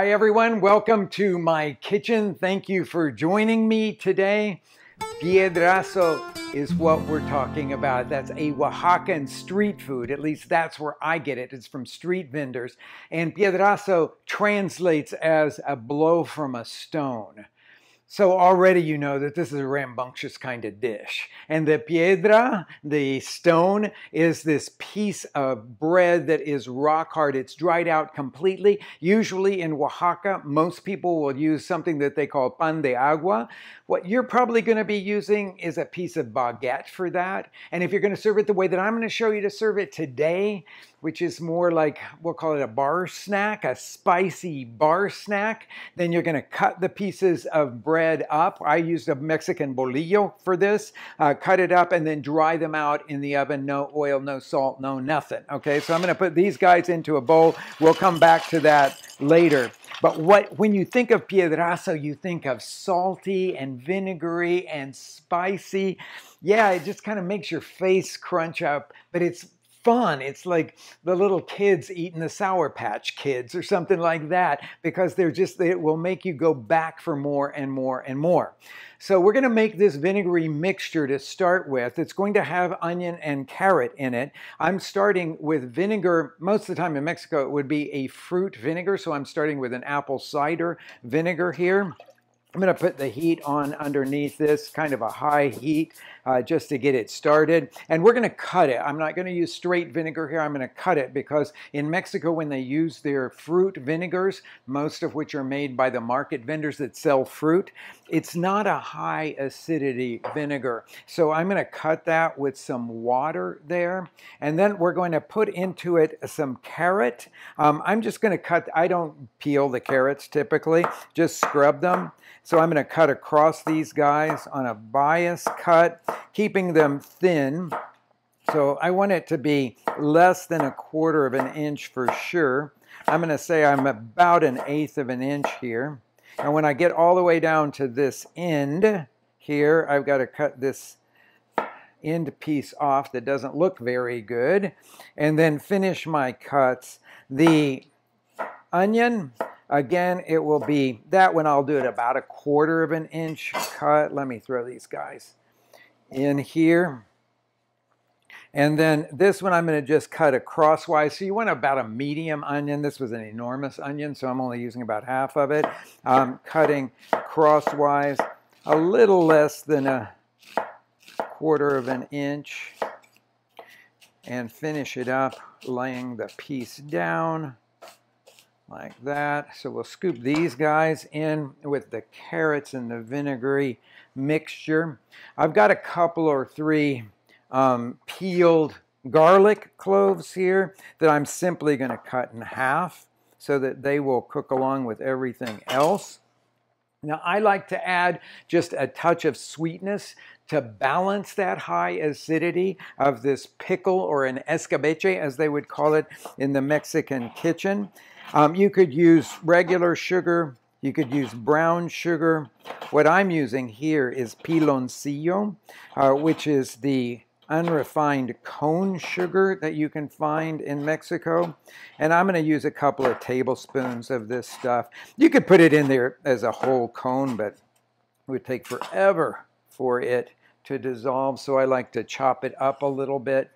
Hi everyone, welcome to my kitchen. Thank you for joining me today. Piedrazo is what we're talking about. That's a Oaxacan street food. At least that's where I get it. It's from street vendors. And Piedrazo translates as a blow from a stone. So already you know that this is a rambunctious kind of dish. And the piedra, the stone, is this piece of bread that is rock hard. It's dried out completely. Usually in Oaxaca, most people will use something that they call pan de agua. What you're probably going to be using is a piece of baguette for that. And if you're going to serve it the way that I'm going to show you to serve it today, which is more like, we'll call it a bar snack, a spicy bar snack, then you're going to cut the pieces of bread up. I used a Mexican bolillo for this. Cut it up and then dry them out in the oven. No oil, no salt, no nothing. Okay, so I'm going to put these guys into a bowl. We'll come back to that later. But when you think of Piedrazo, you think of salty and vinegary and spicy. Yeah, it just kind of makes your face crunch up, but it's fun. It's like the little kids eating the Sour Patch Kids or something like that, because it will make you go back for more and more and more. So we're going to make this vinegary mixture to start with. It's going to have onion and carrot in it. I'm starting with vinegar. Most of the time in Mexico, it would be a fruit vinegar. So I'm starting with an apple cider vinegar here. I'm going to put the heat on underneath this, kind of a high heat, just to get it started. And we're going to cut it. I'm not going to use straight vinegar here. I'm going to cut it because in Mexico, when they use their fruit vinegars, most of which are made by the market vendors that sell fruit, it's not a high acidity vinegar. So I'm going to cut that with some water there. And then we're going to put into it some carrot. I'm just going to cut, I don't peel the carrots typically, just scrub them. So I'm going to cut across these guys on a bias cut, keeping them thin. So I want it to be less than 1/4 of an inch for sure. I'm going to say I'm about 1/8 of an inch here. And when I get all the way down to this end here, I've got to cut this end piece off that doesn't look very good. And then finish my cuts. The onion, again, it will be, that one I'll do it about 1/4 of an inch cut. Let me throw these guys in here. And then this one I'm going to just cut crosswise. So you want about a medium onion. This was an enormous onion, so I'm only using about half of it. Cutting crosswise, a little less than 1/4 of an inch. And finish it up, laying the piece down like that. So we'll scoop these guys in with the carrots and the vinegary mixture. I've got a couple or 3 peeled garlic cloves here that I'm simply going to cut in half so that they will cook along with everything else. Now I like to add just a touch of sweetness to balance that high acidity of this pickle, or an escabeche as they would call it in the Mexican kitchen. You could use regular sugar, you could use brown sugar. What I'm using here is piloncillo, which is the unrefined cone sugar that you can find in Mexico. And I'm going to use a couple of tablespoons of this stuff. You could put it in there as a whole cone, but it would take forever for it to dissolve, so I like to chop it up a little bit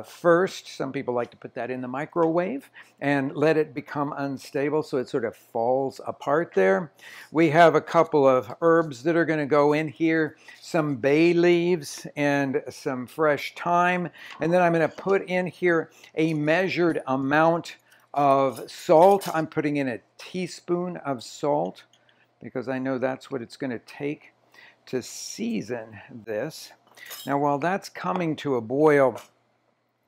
first. Some people like to put that in the microwave and let it become unstable so it sort of falls apart there. We have a couple of herbs that are going to go in here, some bay leaves and some fresh thyme, and then I'm going to put in here a measured amount of salt. I'm putting in 1 teaspoon of salt because I know that's what it's going to take to season this. Now while that's coming to a boil,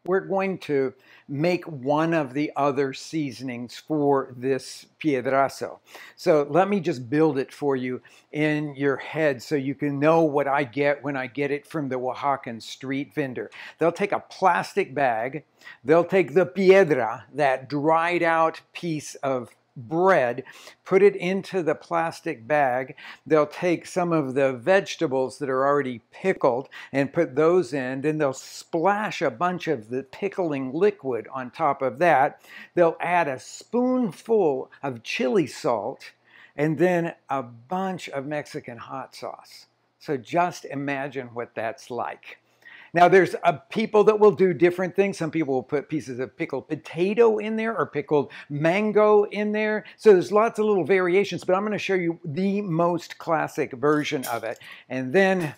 we're going to make one of the other seasonings for this Piedrazo. So let me just build it for you in your head so you can know what I get when I get it from the Oaxacan street vendor. They'll take a plastic bag, they'll take the piedra, that dried out piece of bread, put it into the plastic bag. They'll take some of the vegetables that are already pickled and put those in. Then they'll splash a bunch of the pickling liquid on top of that. They'll add a spoonful of chili salt and then a bunch of Mexican hot sauce. So just imagine what that's like. Now, there's people that will do different things. Some people will put pieces of pickled potato in there or pickled mango in there. So there's lots of little variations, but I'm going to show you the most classic version of it. And then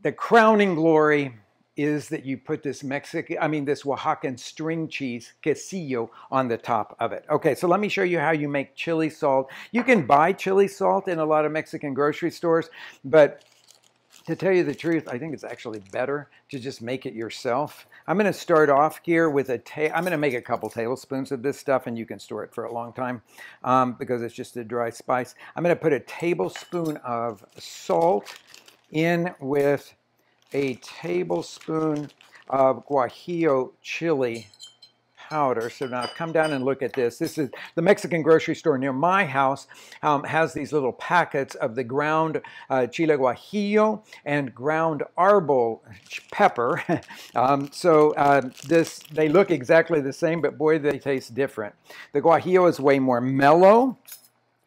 the crowning glory is that you put this Oaxacan string cheese, Cassio, on the top of it. Okay, so let me show you how you make chili salt. You can buy chili salt in a lot of Mexican grocery stores, but to tell you the truth, I think it's actually better to just make it yourself. I'm going to start off here with I'm going to make a couple tablespoons of this stuff, and you can store it for a long time because it's just a dry spice. I'm going to put a tablespoon of salt in with a tablespoon of guajillo chili powder. So now come down and look at this. This is the Mexican grocery store near my house has these little packets of the ground chile guajillo and ground arbol pepper. They look exactly the same, but boy, they taste different. The guajillo is way more mellow.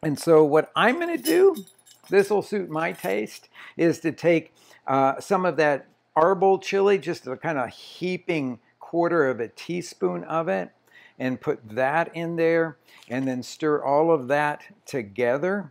And so what I'm going to do, this will suit my taste, is to take some of that arbol chili, just a kind of heaping quarter of a teaspoon of it, and put that in there, and then stir all of that together,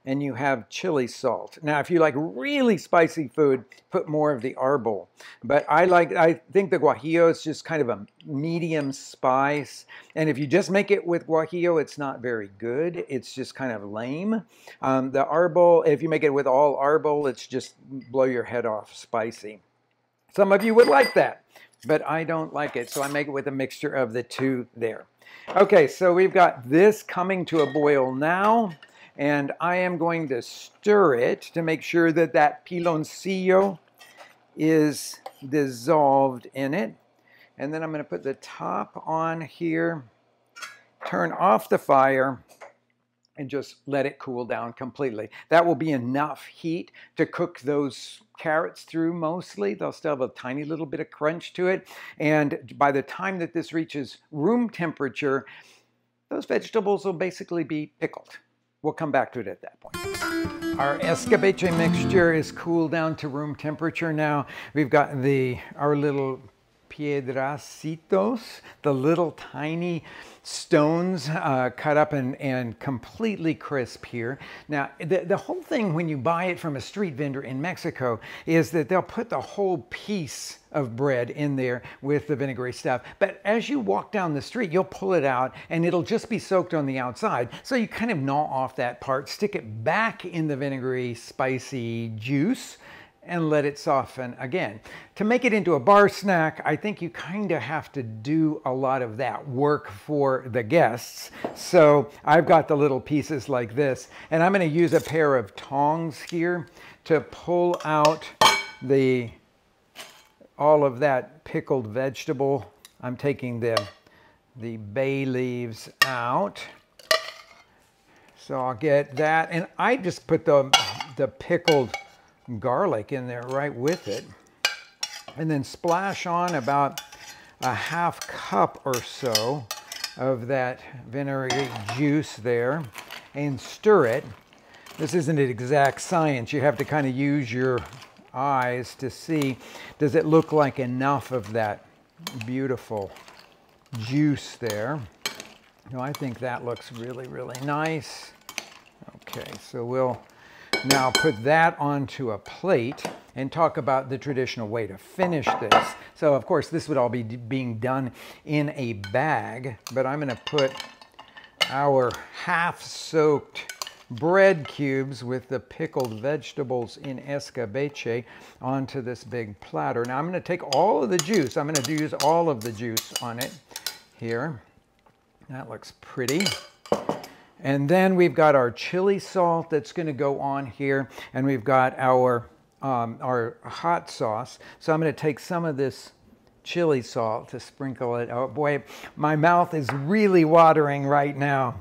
and you have chili salt. Now, if you like really spicy food, put more of the arbol. But I think the guajillo is just kind of a medium spice. And if you just make it with guajillo, it's not very good. It's just kind of lame. The arbol, if you make it with all arbol, it's just blow your head off spicy. Some of you would like that, but I don't like it, so I make it with a mixture of the two there. Okay, so we've got this coming to a boil now, and I am going to stir it to make sure that that piloncillo is dissolved in it. And then I'm going to put the top on here, turn off the fire, and just let it cool down completely. That will be enough heat to cook those carrots through mostly. They'll still have a tiny little bit of crunch to it. And by the time that this reaches room temperature, those vegetables will basically be pickled. We'll come back to it at that point. Our escabeche mixture is cooled down to room temperature now. We've got our little piedracitos, the little tiny stones cut up and completely crisp here. Now, the whole thing when you buy it from a street vendor in Mexico is that they'll put the whole piece of bread in there with the vinegary stuff. But as you walk down the street, you'll pull it out and it'll just be soaked on the outside. So you kind of gnaw off that part, stick it back in the vinegary spicy juice, and let it soften again. To make it into a bar snack, I think you kind of have to do a lot of that work for the guests. So I've got the little pieces like this, and I'm going to use a pair of tongs here to pull out all of that pickled vegetable. I'm taking the bay leaves out. So I'll get that, and I just put the pickled garlic in there right with it, and then splash on about a half cup or so of that vinegary juice there and stir it. This isn't an exact science. You have to kind of use your eyes to see, does it look like enough of that beautiful juice there? No, I think that looks really, really nice. Okay, so we'll now put that onto a plate and talk about the traditional way to finish this. So of course this would all be being done in a bag, but I'm going to put our half-soaked bread cubes with the pickled vegetables in escabeche onto this big platter. Now I'm going to take all of the juice. I'm going to use all of the juice on it here. That looks pretty. And then we've got our chili salt that's going to go on here, and we've got our hot sauce. So I'm going to take some of this chili salt to sprinkle it. Oh boy, my mouth is really watering right now.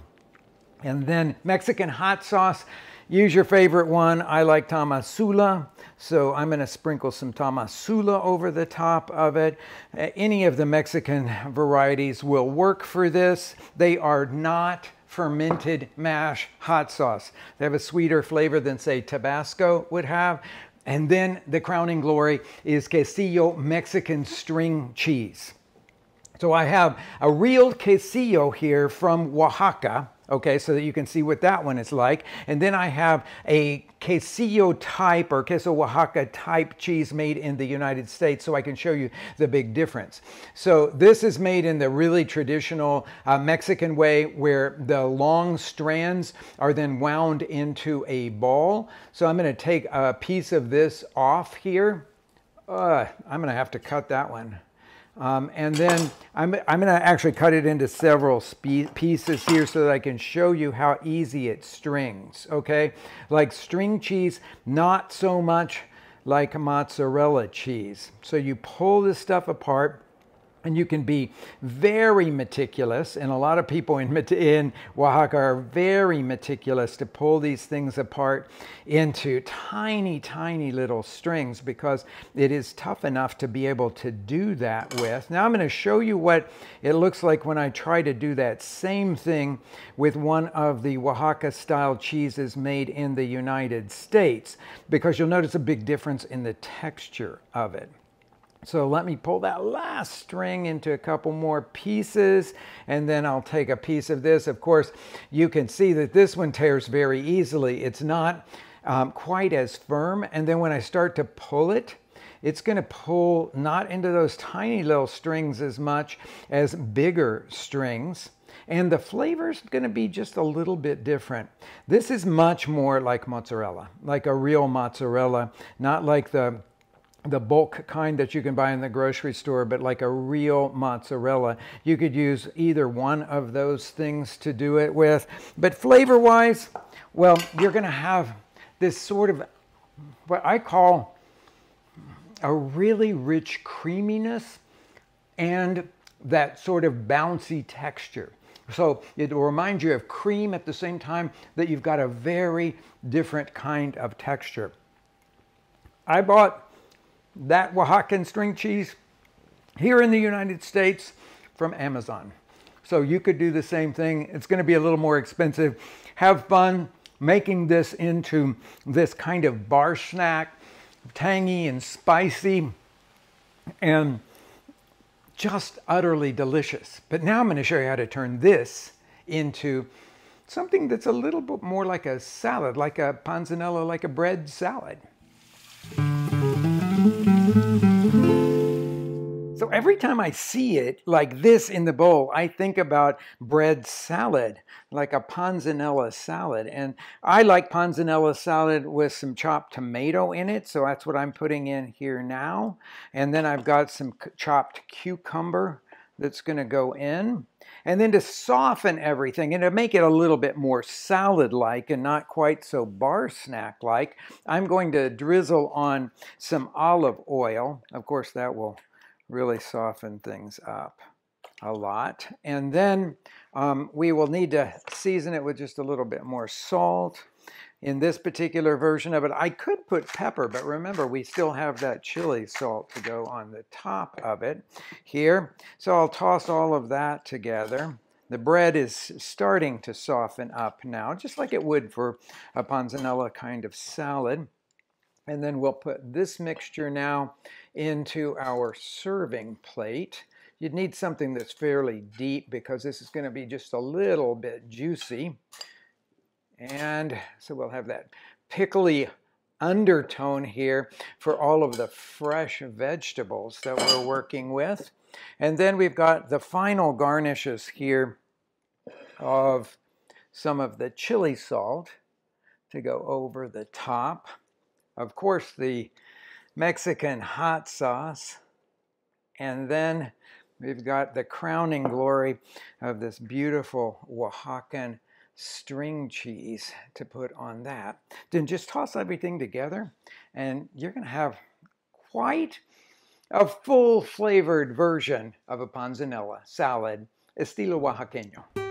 And then Mexican hot sauce. Use your favorite one. I like Tamazula, so I'm going to sprinkle some Tamazula over the top of it. Any of the Mexican varieties will work for this. They are not fermented mash hot sauce. They have a sweeter flavor than, say, Tabasco would have. And then the crowning glory is Cassio Mexican string cheese. So I have a real Cassio here from Oaxaca, okay, so that you can see what that one is like. And then I have a Cassio type or Queso Oaxaca type cheese made in the United States, so I can show you the big difference. So this is made in the really traditional Mexican way, where the long strands are then wound into a ball. So I'm going to take a piece of this off here. I'm going to have to cut that one. And then I'm going to actually cut it into several pieces here so that I can show you how easy it strings, okay? Like string cheese, not so much like mozzarella cheese. So you pull this stuff apart, and you can be very meticulous, and a lot of people in Oaxaca are very meticulous to pull these things apart into tiny, tiny little strings, because it is tough enough to be able to do that with. Now I'm going to show you what it looks like when I try to do that same thing with one of the Oaxaca-style cheeses made in the United States, because you'll notice a big difference in the texture of it. So let me pull that last string into a couple more pieces, and then I'll take a piece of this. Of course, you can see that this one tears very easily. It's not quite as firm, and then when I start to pull it, it's going to pull not into those tiny little strings as much as bigger strings. And the flavor is going to be just a little bit different. This is much more like mozzarella, like a real mozzarella, not like the bulk kind that you can buy in the grocery store, but like a real mozzarella. You could use either one of those things to do it with. But flavor-wise, well, you're going to have this sort of what I call a really rich creaminess and that sort of bouncy texture. So it will remind you of cream at the same time that you've got a very different kind of texture. I bought that Oaxacan string cheese here in the United States from Amazon. So you could do the same thing. It's going to be a little more expensive. Have fun making this into this kind of bar snack, tangy and spicy and just utterly delicious. But now I'm going to show you how to turn this into something that's a little bit more like a salad, like a panzanella, like a bread salad. So every time I see it like this in the bowl, I think about bread salad, like a panzanella salad. And I like panzanella salad with some chopped tomato in it, so that's what I'm putting in here now. And then I've got some chopped cucumber that's going to go in. And then to soften everything and to make it a little bit more salad-like and not quite so bar snack-like, I'm going to drizzle on some olive oil. Of course, that will really soften things up a lot. And then we will need to season it with just a little bit more salt. In this particular version of it, I could put pepper, but remember, we still have that chili salt to go on the top of it here. So I'll toss all of that together. The bread is starting to soften up now, just like it would for a panzanella kind of salad. And then we'll put this mixture now into our serving plate. You'd need something that's fairly deep because this is going to be just a little bit juicy. And so we'll have that pickly undertone here for all of the fresh vegetables that we're working with. And then we've got the final garnishes here of some of the chili salt to go over the top. Of course, the Mexican hot sauce. And then we've got the crowning glory of this beautiful Oaxacan string cheese to put on that. Then just toss everything together and you're going to have quite a full flavored version of a panzanella salad estilo oaxaqueño.